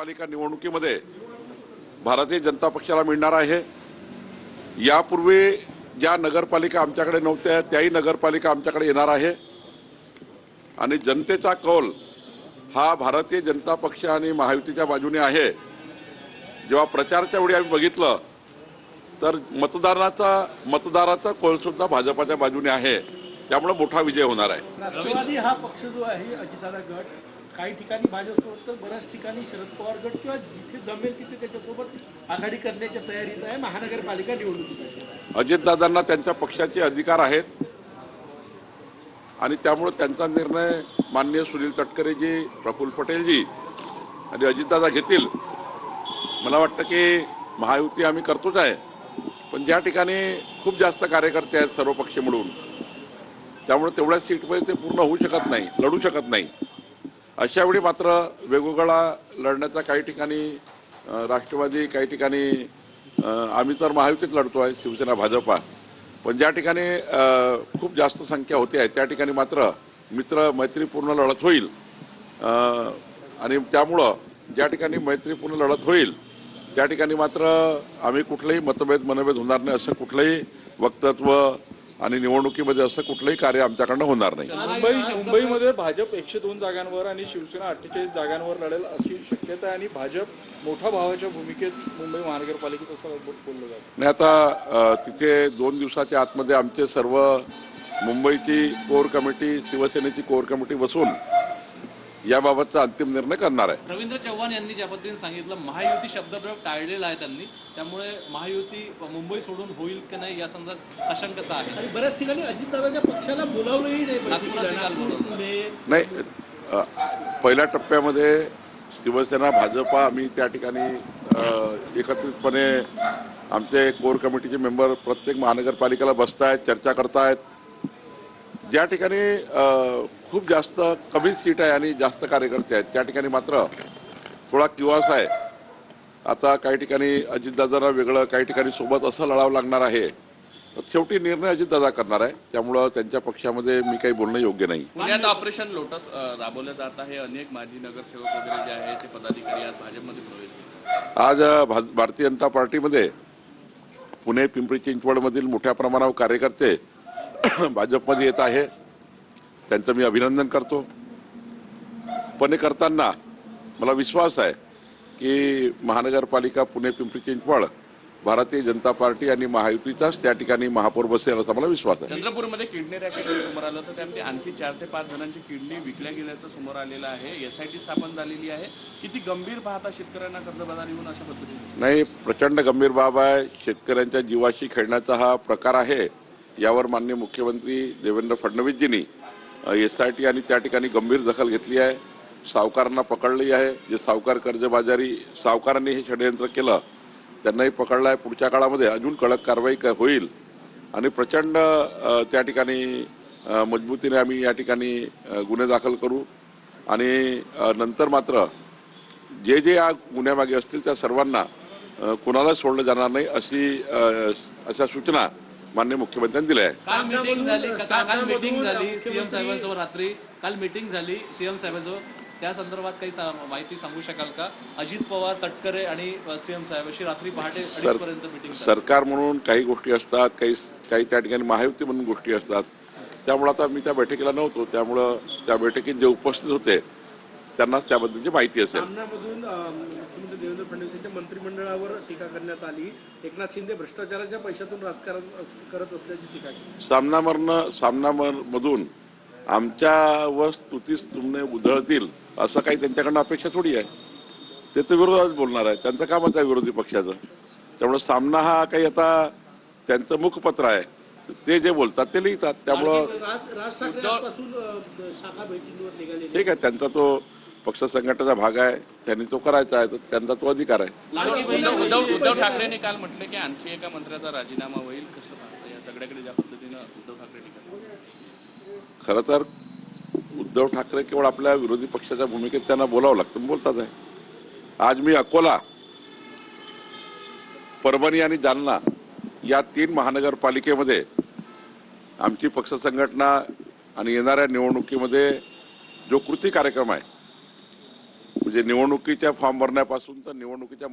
पालिका निवडणुकीमध्ये भारतीय जनता पक्षाला मिळणार आहे। यापूर्वी ज्या नगरपालिका आमच्याकडे नव्हत्या त्याही नगरपालिका आमच्याकडे येणार आहे आणि जनतेचा कौल हा भारतीय जनता पक्ष आणि महायुतीच्या बाजूने आहे। जेव्हा प्रचाराच्या वेळी आम्ही बघितलं तर मतदाराचा कौल सुद्धा भाजपाच्या बाजूने आहे, त्यामुळे मोठा विजय होणार आहे। राष्ट्रवादी हा पक्ष जो आहे अजितदादा गट काही ठिकाणी भाजपसोबत तर बऱ्याच ठिकाणी शरद पवार गट किंवा जिथे जमेल तिथे त्याच्यासोबत आघाडी करण्याच्या तयारीत आहे महानगरपालिका निवडणुकीसाठी। अजितदादांना त्यांच्या पक्षाचे अधिकार आहेत आणि त्यामुळे त्यांचा निर्णय माननीय सुनील तटकरेजी, प्रफुल्ल पटेलजी आणि अजितदादा घेतील। मला वाटतं की महायुती आम्ही करतोच आहे, पण ज्या ठिकाणी खूप जास्त कार्यकर्ते आहेत सर्व पक्ष मिळून, त्यामुळे तेवढ्या सीटमध्ये ते पूर्ण होऊ शकत नाही, लढू शकत नाही। अशा वेळी मात्र वेगवेगळा लढण्याचा काही ठिकाणी राष्ट्रवादी, काही ठिकाणी आम्ही तर महायुतीत लढतो आहे, शिवसेना भाजपा, पण ज्या ठिकाणी खूप जास्त संख्या होते आहे त्या ठिकाणी मात्र मित्र मैत्रीपूर्ण लढत होईल। आणि त्यामुळं ज्या ठिकाणी मैत्रीपूर्ण लढत होईल त्या ठिकाणी मात्र आम्ही कुठलेही मनभेद होणार नाही, असं कुठलंही वक्तव्य आणि निवडणुकीमध्ये असं कुठलंही कार्य आमच्याकडनं होणार नाही। मुंबईमध्ये भाजप 102 जागांवर आणि शिवसेना 48 जागांवर लढेल अशी शक्यता आहे आणि भाजप मोठ्या भावाच्या भूमिकेत मुंबई महानगरपालिकेत असं बोललं जातं। नाही, आता तिथे 2 दिवसाच्या आतमध्ये आमचे सर्व मुंबईची कोर कमिटी, शिवसेनेची कोर कमिटी बसून याबाबतचा अंतिम निर्णय करणार आहे। रवींद्र चव्हाण यांनी ज्या पद्धतीने सांगितलं महायुती शब्दप्रयोग टाळलेला आहे त्यांनी, त्यामुळे महायुती मुंबई सोडून होईल की नाही या संदर्भात साशंकता आहे आणि बऱ्याच ठिकाणी अजितदादाच्या पक्षाला बोलावलंही नाही। पहिल्या टप्प्यामध्ये शिवसेना भाजपा आम्ही त्या ठिकाणी एकत्रितपणे आमचे कोर कमिटीचे मेंबर प्रत्येक महानगरपालिकेला बसतायत, चर्चा करतायत। ज्या ठिकाणी खूप जास्त कमी सीट आहे आणि जास्त कार्यकर्ते आहेत त्या ठिकाणी मात्र थोडा किवास आहे। आता काही ठिकाणी अजितदादांना वेगळं, काही ठिकाणी सोबत असं लढावं लागणार आहे। शेवटी निर्णय अजितदादा करणार आहे, त्यामुळं त्यांच्या पक्षामध्ये मी काही बोलणं योग्य नाही। पुण्यात ऑपरेशन लोटस राबवलं जात आहे, अनेक माजी नगरसेवक वगैरे जे आहेत ते पदाधिकारी आज भाजपमध्ये प्रवेश केले। आज भारतीय जनता पार्टीमध्ये पुणे, पिंपरी चिंचवडमधील मोठ्या प्रमाणावर कार्यकर्ते भाजपमध्ये येत आहे, त्यांचं मी अभिनंदन करतो। पण हे करताना मला विश्वास आहे की महानगरपालिका पुणे, पिंपरी चिंचवड भारतीय जनता पार्टी आणि महायुतीचाच त्या ठिकाणी महापौर बसेल असा मला विश्वास आहे। चंद्रपूरमध्ये किडनी रॅकेट समोर आलं तर त्यामध्ये आणखी 4 ते 5 जणांची किडनी विकल्या गेल्याचं समोर आलेलं आहे। SIT स्थापन झालेली आहे, किती गंभीर पाहता शेतकऱ्यांना कर्जबाजारी होऊन अशा पद्धतीने? नाही, प्रचंड गंभीर बाब आहे। शेतकऱ्यांच्या जीवाशी खेळण्याचा हा प्रकार आहे। यावर माननीय मुख्यमंत्री देवेंद्र फडणवीसजींनी SIT आणि त्या ठिकाणी गंभीर दखल घेतली आहे, सावकारांना पकडली आहे। जे सावकार कर्जबाजारी सावकारांनी हे षडयंत्र केलं त्यांनाही पकडलं आहे। पुढच्या काळामध्ये अजून कडक कारवाई होईल आणि प्रचंड त्या ठिकाणी मजबूतीने आम्ही या ठिकाणी गुन्हे दाखल करू आणि नंतर मात्र जे जे या गुन्ह्यामागे असतील त्या सर्वांना कुणाला सोडलं जाणार नाही अशा सूचना माननीय मुख्यमंत्र्यांनी दिल्या आहे। काल मीटिंग झाली सीएम साहेबांसोबत, रात्री काल मीटिंग झाली सीएम साहेबांसोबत, त्या संदर्भात काही माहिती सांगू शकाल का? अजित पवार, तटकरे आणि सीएम साहेब अशी रात्री पहाटे 2:30 पर्यंत मीटिंग। सरकार म्हणून काही गोष्टी असतात, काही त्या ठिकाणी महायुती म्हणून गोष्टी असतात, त्यामुळे आता मी त्या बैठकीला नव्हतो, त्यामुळं त्या बैठकीत जे उपस्थित होते त्यांनाच त्याबद्दलची माहिती असेल। सामनामधून मुख्यमंत्री देवेंद्र फडणवीस यांच्या मंत्रिमंडळावर टीका करण्यात आली, एकनाथ शिंदे भ्रष्टाचाराच्या पैशातून राजकारण करत असल्याची टीका केली। सामनामधून आमच्यावर स्तुतीस तुमने उधळतील असं काही त्यांच्याकडनं अपेक्षा थोडी आहे। ते तर विरोधात बोलणार आहे, त्यांचं कामच आहे विरोधी पक्षाचं। त्यामुळे सामना हा काही आता त्यांचं मुखपत्र आहे, ते जे बोलतात ते लिहितात, त्यामुळं राज ठाकरे आजपासून शाखा भेटींवर निघाले। ठीक आहे, त्यांचा तो पक्ष संघटनेचा भाग आहे, त्यांनी तो करायचा आहे, तर त्यांचा तो अधिकार आहे। उद्धव ठाकरेंनी काल म्हटलं की आणखी एका मंत्र्याचा राजीनामा होईल, कसं पाहता या सगळ्याकडे ज्या पद्धतीनं उद्धव ठाकरे टीका? खरं तर उद्धव ठाकरे केवळ आपल्या विरोधी पक्षाच्या भूमिकेत त्यांना बोलावं लागतं, बोलतात आहे। आज मी अकोला, परभणी आणि जालना या 3 महानगरपालिकेमध्ये आमची पक्ष संघटना आणि येणाऱ्या निवडणुकीमध्ये जो कृती कार्यक्रम आहे म्हणजे निवडणुकीच्या फॉर्म भरण्यापासून तर निवडणुकीच्या